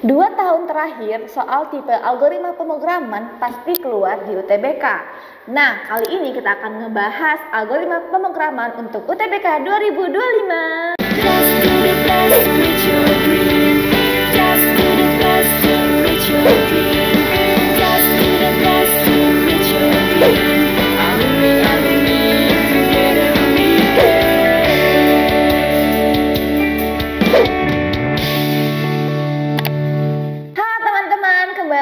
2 tahun terakhir soal tipe algoritma pemrograman pasti keluar di UTBK. Nah, kali ini kita akan ngebahas algoritma pemrograman untuk UTBK 2025.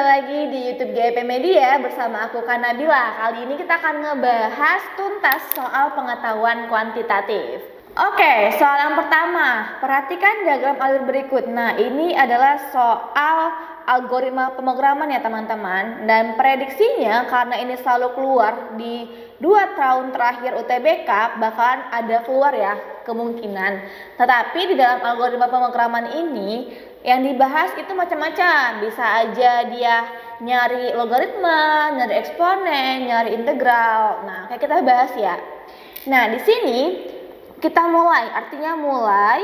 Lagi di YouTube GP Media bersama aku Kanabila. Kali ini kita akan ngebahas tuntas soal pengetahuan kuantitatif. Oke, soal yang pertama, perhatikan diagram alur berikut. Nah, ini adalah soal algoritma pemrograman ya teman-teman. Dan prediksinya karena ini selalu keluar di 2 tahun terakhir UTBK, bakalan ada keluar ya kemungkinan. Tetapi di dalam algoritma pemrograman ini yang dibahas itu macam-macam. Bisa aja dia nyari logaritma, nyari eksponen, nyari integral. Nah, kayak kita bahas ya. Nah, di sini kita mulai, artinya mulai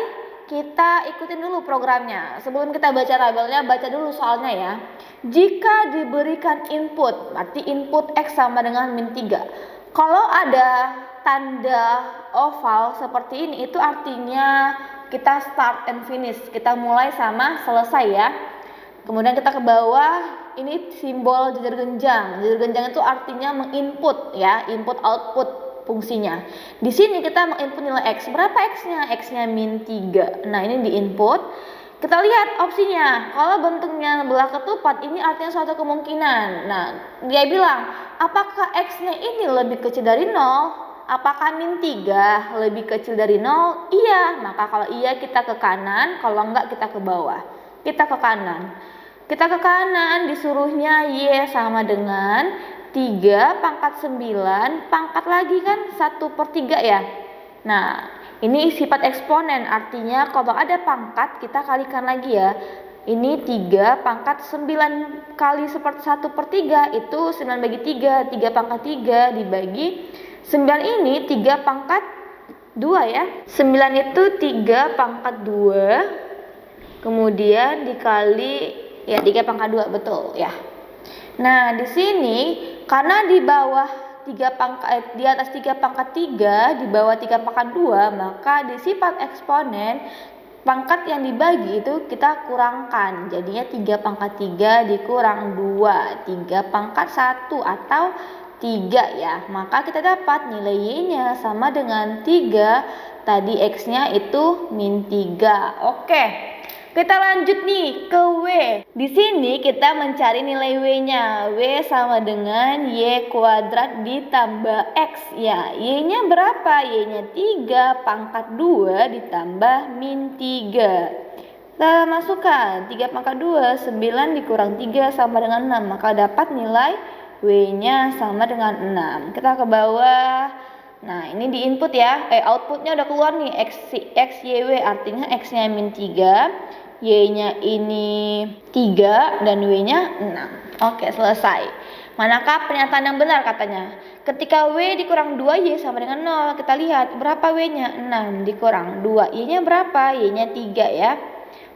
kita ikutin dulu programnya. Sebelum kita baca tabelnya, baca dulu soalnya ya. Jika diberikan input, berarti input X sama dengan min 3. Kalau ada tanda oval seperti ini, itu artinya kita start and finish, kita mulai sama selesai ya. Kemudian kita ke bawah, ini simbol jejer genjang. Jejer genjang itu artinya menginput ya, input output fungsinya. Di sini kita menginput nilai X. Berapa X-nya? X-nya min 3. Nah, ini diinput. Kita lihat opsinya. Kalau bentuknya belah ketupat, ini artinya suatu kemungkinan. Nah, dia bilang, apakah X-nya ini lebih kecil dari 0? Apakah min 3 lebih kecil dari 0? Iya, maka kalau iya kita ke kanan, kalau enggak kita ke bawah. Kita ke kanan. Kita ke kanan, disuruhnya Y sama dengan 3 pangkat 9, pangkat lagi kan 1/3 ya. Nah, ini sifat eksponen, artinya kalau ada pangkat kita kalikan lagi ya. Ini 3 pangkat 9 kali 1/3 itu 9 bagi 3, 3 pangkat 3 dibagi 9 ini 3 pangkat 2 ya. 9 itu 3 pangkat 2. Kemudian dikali ya 3 pangkat 2, betul ya. Nah, di sini karena di bawah 3 pangkat di atas 3 pangkat 3, di bawah 3 pangkat 2, maka di sifat eksponen pangkat yang dibagi itu kita kurangkan. Jadinya 3 pangkat 3 dikurang 2, 3 pangkat 1 atau 3 ya. Maka kita dapat nilai Y-nya sama dengan 3, tadi X-nya itu min 3. Oke. Kita lanjut nih ke W. Di sini kita mencari nilai W-nya. W sama dengan Y kuadrat ditambah X ya. Y-nya berapa? Y-nya 3 pangkat 2 ditambah min 3. Kita masukkan 3 pangkat 2, 9 dikurang 3 sama dengan 6. Maka dapat nilai W-nya sama dengan 6. Kita ke bawah. Nah, ini di input ya. Outputnya udah keluar nih. X, Y, W artinya X-nya min 3. Y-nya ini 3 dan W-nya 6. Oke, selesai. Manakah pernyataan yang benar katanya? Ketika W dikurang 2Y sama dengan 0, kita lihat berapa W-nya? 6 dikurang 2. Y-nya berapa? Y-nya 3 ya.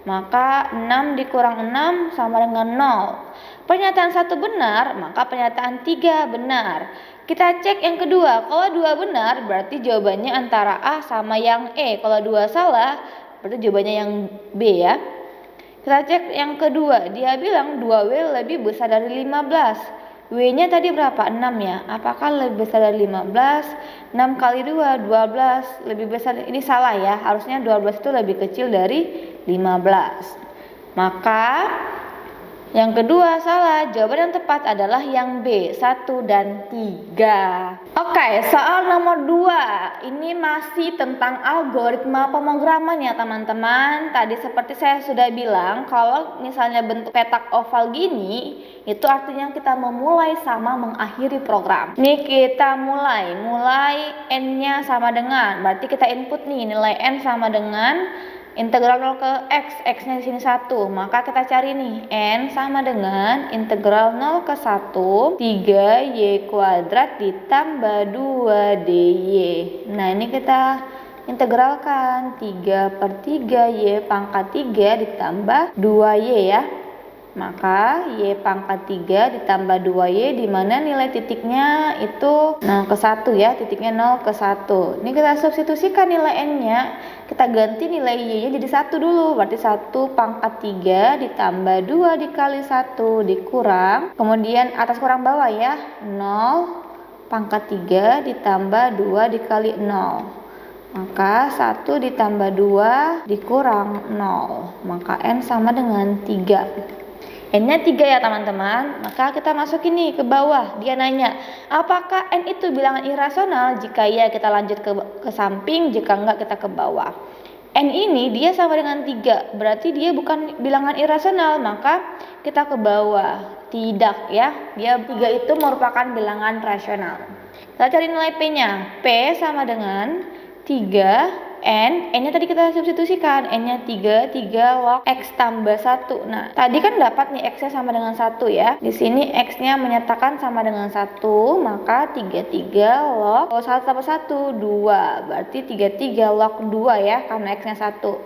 Maka 6 dikurang 6 sama dengan 0. Pernyataan 1 benar, maka pernyataan 3 benar. Kita cek yang kedua. Kalau 2 benar, berarti jawabannya antara A sama yang E. Kalau 2 salah, berarti jawabannya yang B ya. Kita cek yang kedua. Dia bilang 2W lebih besar dari 15. W-nya tadi berapa? 6 ya. Apakah lebih besar dari 15? 6 kali 2, 12. Lebih besar. Ini salah ya. Harusnya 12 itu lebih kecil dari 15. Maka yang kedua salah. Jawaban yang tepat adalah yang B, 1 dan 3. Oke, soal nomor 2. Ini masih tentang algoritma pemrograman ya teman-teman. Tadi seperti saya sudah bilang, kalau misalnya bentuk petak oval gini, itu artinya kita memulai sama mengakhiri program. Nih kita mulai N-nya sama dengan, berarti kita input nih nilai N sama dengan integral 0 ke X, X-nya di sini 1. Maka kita cari nih, N sama dengan integral 0 ke 1, 3Y kuadrat ditambah 2DY. Nah, ini kita integralkan 3/3 Y pangkat 3 ditambah 2Y ya. Maka Y pangkat 3 ditambah 2Y, di mana nilai titiknya itu 0 ke 1 ya, titiknya 0 ke 1. Ini kita substitusikan nilai N-nya, kita ganti nilai Y-nya jadi 1 dulu, berarti 1 pangkat 3 ditambah 2 dikali 1 dikurang, kemudian atas kurang bawah ya, 0 pangkat 3 ditambah 2 dikali 0. Maka 1 ditambah 2 dikurang 0, maka N sama dengan 3. N-nya 3 ya teman-teman. Maka kita masukin nih ke bawah. Dia nanya, apakah N itu bilangan irasional? Jika iya kita lanjut ke samping, jika enggak kita ke bawah. N ini dia sama dengan 3, berarti dia bukan bilangan irasional, maka kita ke bawah. Tidak ya, dia 3 itu merupakan bilangan rasional. Kita cari nilai P-nya. P sama dengan 3 N-nya tadi kita substitusikan, N-nya 3 log X tambah 1. Nah, tadi kan dapat nih X-nya sama dengan 1 ya. Di sini X-nya menyatakan sama dengan 1, maka 3 log 1 tambah 1, 2. Berarti 3 log 2 ya, karena X-nya 1.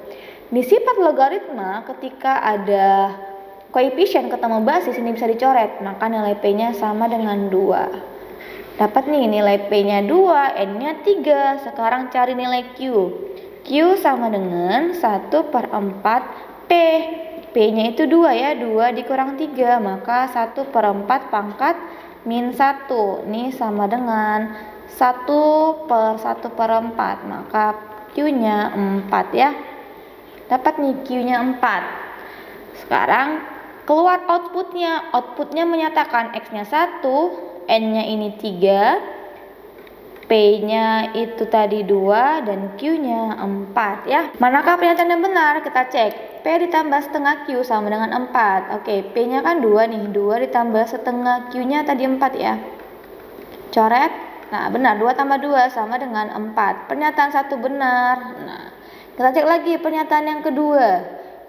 Di sifat logaritma, ketika ada koefisien ketemu basis, ini bisa dicoret, maka nilai P-nya sama dengan 2. Dapat nih nilai P-nya 2, N-nya 3. Sekarang cari nilai Q. Q sama dengan 1/4 P. P-nya itu 2 ya, 2 dikurang 3, maka 1/4 pangkat min 1. Ini sama dengan 1/1/4, maka Q-nya 4 ya. Dapat nih Q-nya 4. Sekarang keluar outputnya. Outputnya menyatakan X-nya 1, N-nya ini 3, P-nya itu tadi 2, dan Q-nya 4 ya. Manakah pernyataan yang benar? Kita cek. P ditambah setengah Q sama dengan 4. Oke, P-nya kan 2 nih, 2 ditambah setengah Q-nya tadi 4 ya. Coret. Nah, benar, 2 tambah 2 sama dengan 4. Pernyataan 1 benar. Nah, kita cek lagi pernyataan yang kedua.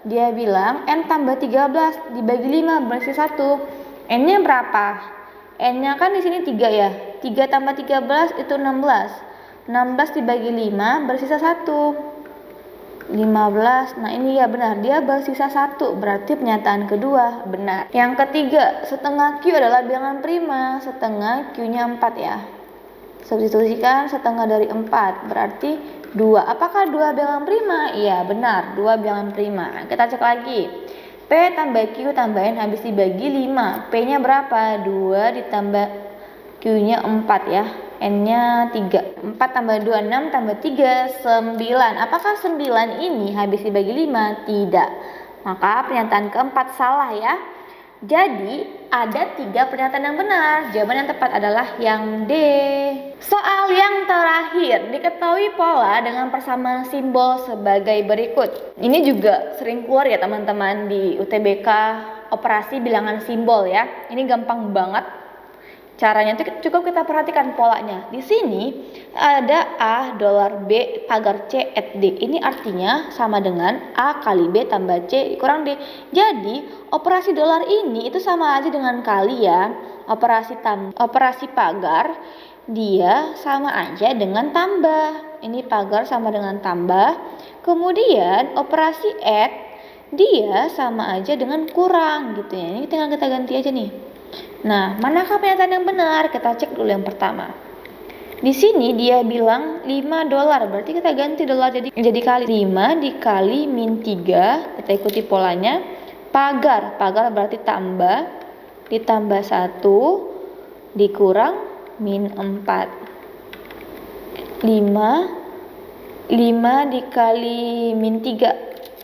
Dia bilang N tambah 13 dibagi 5 bersih 1. N-nya berapa? N-nya kan di sini 3 ya. 3 tambah 13 itu 16. 16 dibagi 5 bersisa 1. 15. Nah, ini ya benar, dia bersisa 1. Berarti pernyataan kedua benar. Yang ketiga, setengah Q adalah bilangan prima. Setengah Q-nya 4 ya. Substitusikan setengah dari 4, berarti 2. Apakah 2 bilangan prima? Iya, benar, 2 bilangan prima. Kita cek lagi. P tambah Q tambah N habis dibagi 5. P-nya berapa? 2 ditambah Q-nya 4 ya. N-nya 3. 4 tambah 2, 6 tambah 3, 9. Apakah 9 ini habis dibagi 5? Tidak. Maka pernyataan keempat salah ya. Jadi ada 3 pernyataan yang benar. Jawaban yang tepat adalah yang D. Soal yang terakhir, diketahui pola dengan persamaan simbol sebagai berikut. Ini juga sering keluar ya teman-teman di UTBK operasi bilangan simbol ya. Ini gampang banget. Caranya itu cukup kita perhatikan polanya. Di sini ada A dolar B pagar C at D. Ini artinya sama dengan A kali B tambah C kurang D. Jadi operasi dolar ini itu sama aja dengan kali ya. Operasi pagar dia sama aja dengan tambah. Ini pagar sama dengan tambah. Kemudian operasi add dia sama aja dengan kurang gitu ya. Ini tinggal kita ganti aja nih. Nah, manakah pernyataan yang benar? Kita cek dulu yang pertama. Di sini dia bilang 5 dolar, berarti kita ganti dolar jadi kali 5 dikali min 3. Kita ikuti polanya. Pagar berarti tambah, ditambah 1 dikurang min 4. 5 dikali min 3.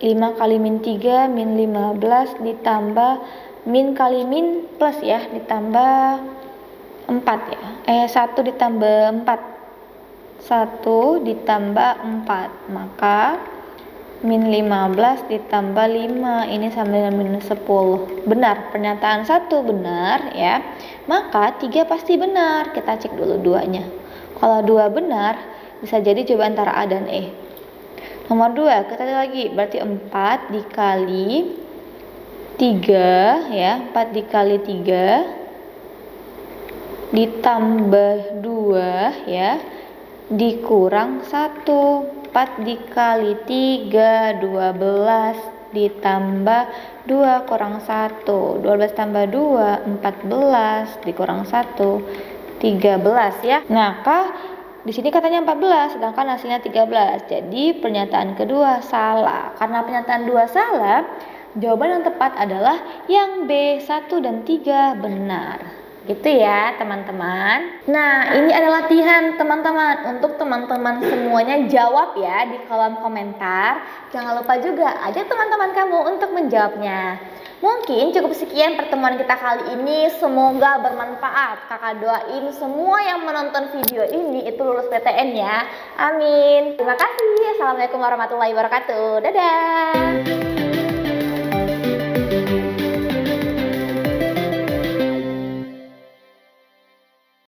5 kali min 3 min 15 ditambah min kali min plus ya, ditambah 4 ya. 1 ditambah 4. 1 ditambah 4. Maka min 15 ditambah 5. Ini sama dengan minus 10. Benar, pernyataan 1 benar ya. Maka 3 pasti benar. Kita cek dulu 2-nya. Kalau 2 benar, bisa jadi jawaban antara A dan E. Nomor 2, kita lihat lagi. Berarti 4 dikali 3 ya, 4 dikali 3 ditambah 2 ya, dikurang 1. 4 dikali 3, 12 ditambah 2 kurang 1. 12 tambah 2, 14 dikurang 1, 13 ya. Nah, di sini katanya 14, sedangkan hasilnya 13. Jadi pernyataan kedua salah. Karena pernyataan 2 salah, jawaban yang tepat adalah yang B, 1 dan 3 benar. Gitu ya teman-teman. Nah, ini adalah latihan teman-teman. Untuk teman-teman semuanya jawab ya di kolom komentar. Jangan lupa juga ajak teman-teman kamu untuk menjawabnya. Mungkin cukup sekian pertemuan kita kali ini. Semoga bermanfaat. Kakak doain semua yang menonton video ini itu lulus PTN ya. Amin. Terima kasih. Assalamualaikum warahmatullahi wabarakatuh. Dadah.